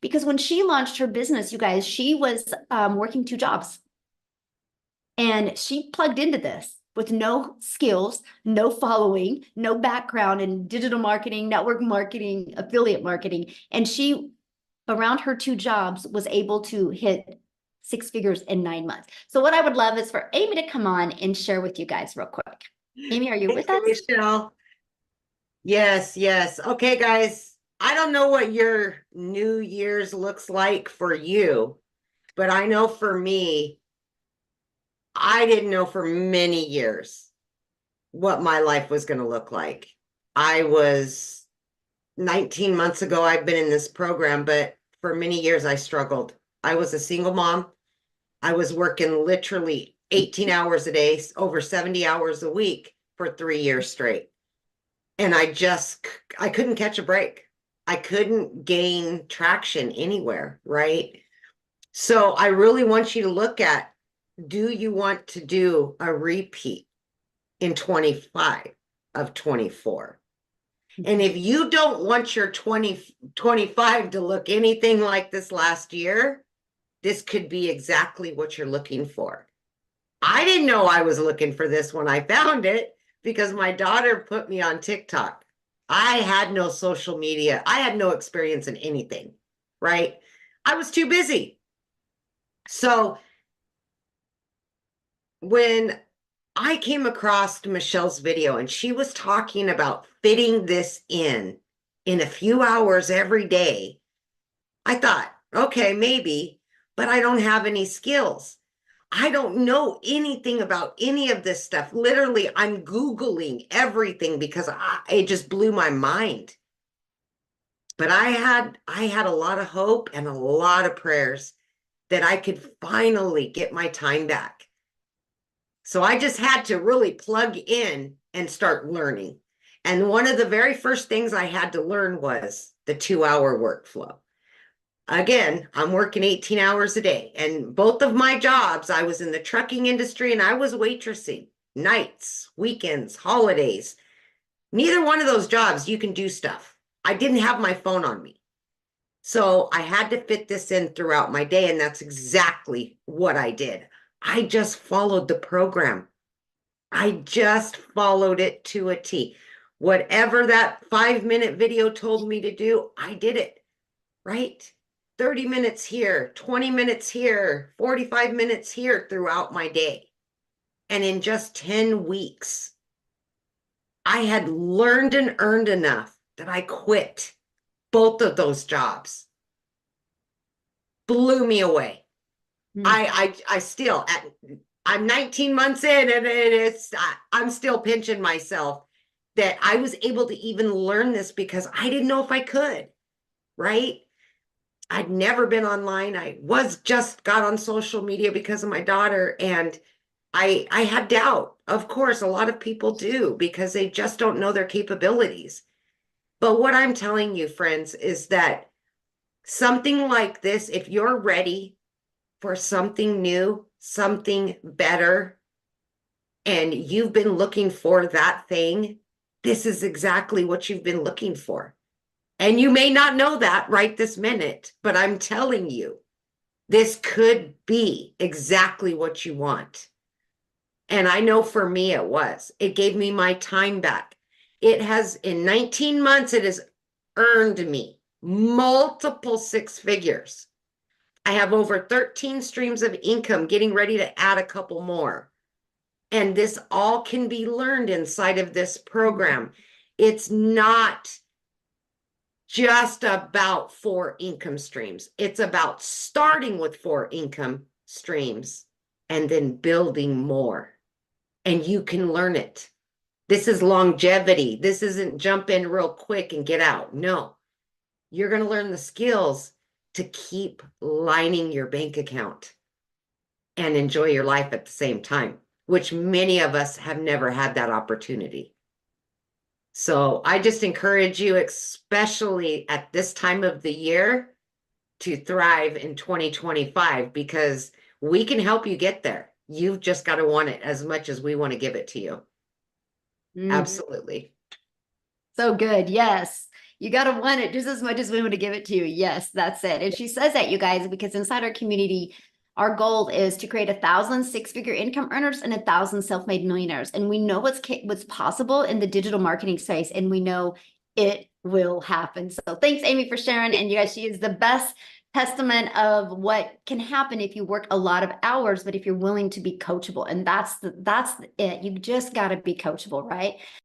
Because when she launched her business, you guys, she was working 2 jobs. And she plugged into this with no skills, no following, no background in digital marketing, network marketing, affiliate marketing. And she, around her 2 jobs, was able to hit 6 figures in 9 months. So what I would love is for Amie to come on and share with you guys real quick. Amie, are you Thank with you, us? Michelle. Yes, yes. Okay, guys. I don't know what your New Year's looks like for you, but I know for me, I didn't know for many years what my life was going to look like. I was 19 months ago, I've been in this program, but for many years I struggled. I was a single mom. I was working literally 18 hours a day, over 70 hours a week for 3 years straight. And I couldn't catch a break. I couldn't gain traction anywhere, right? So I really want you to look at, do you want to do a repeat in 25 of 24? And if you don't want your 2025 to look anything like this last year, this could be exactly what you're looking for. I didn't know I was looking for this when I found it because my daughter put me on TikTok. I had no social media. I had no experience in anything, right? I was too busy. So when I came across Michelle's video and she was talking about fitting this in a few hours every day, I thought, okay, maybe, but I don't have any skills. I don't know anything about any of this stuff. Literally, I'm Googling everything because it just blew my mind. But I had a lot of hope and a lot of prayers that I could finally get my time back. So I just had to really plug in and start learning. And one of the very first things I had to learn was the 2 hour workflow. Again, I'm working 18 hours a day. And both of my jobs, I was in the trucking industry and I was waitressing nights, weekends, holidays. Neither one of those jobs, you can do stuff. I didn't have my phone on me. So I had to fit this in throughout my day. And that's exactly what I did. I just followed the program. I just followed it to a T. Whatever that 5 minute video told me to do, I did it, right? 30 minutes here, 20 minutes here, 45 minutes here throughout my day. And in just 10 weeks, I had learned and earned enough that I quit both of those jobs. Blew me away. Mm. I still I'm 19 months in and I'm still pinching myself that I was able to even learn this because I didn't know if I could, right? I'd never been online. I was just got on social media because of my daughter and I had doubt. Of course, a lot of people do because they just don't know their capabilities. But what I'm telling you, friends, is that something like this, if you're ready for something new, something better, and you've been looking for that thing, this is exactly what you've been looking for. And you may not know that right this minute, but I'm telling you, this could be exactly what you want. And I know for me it was. It gave me my time back. It has, in 19 months, it has earned me multiple 6 figures. I have over 13 streams of income, getting ready to add a couple more. And this all can be learned inside of this program. It's not just about 4 income streams. It's about starting with 4 income streams and then building more. And you can learn it. This is longevity. This isn't jump in real quick and get out. No, you're going to learn the skills to keep lining your bank account and enjoy your life at the same time, which many of us have never had that opportunity. So I just encourage you, especially at this time of the year, to thrive in 2025 because we can help you get there. You've just got to want it as much as we want to give it to you. Mm. Absolutely. So good. Yes. You got to want it just as much as we want to give it to you. Yes, that's it. And she says that, you guys, because inside our community, our goal is to create 1,000 six-figure income earners and 1,000 self-made millionaires. And we know what's possible in the digital marketing space, and we know it will happen. So thanks, Amie, for sharing. And you guys, she is the best testament of what can happen if you work a lot of hours, but if you're willing to be coachable. And that's it. You just got to be coachable, right?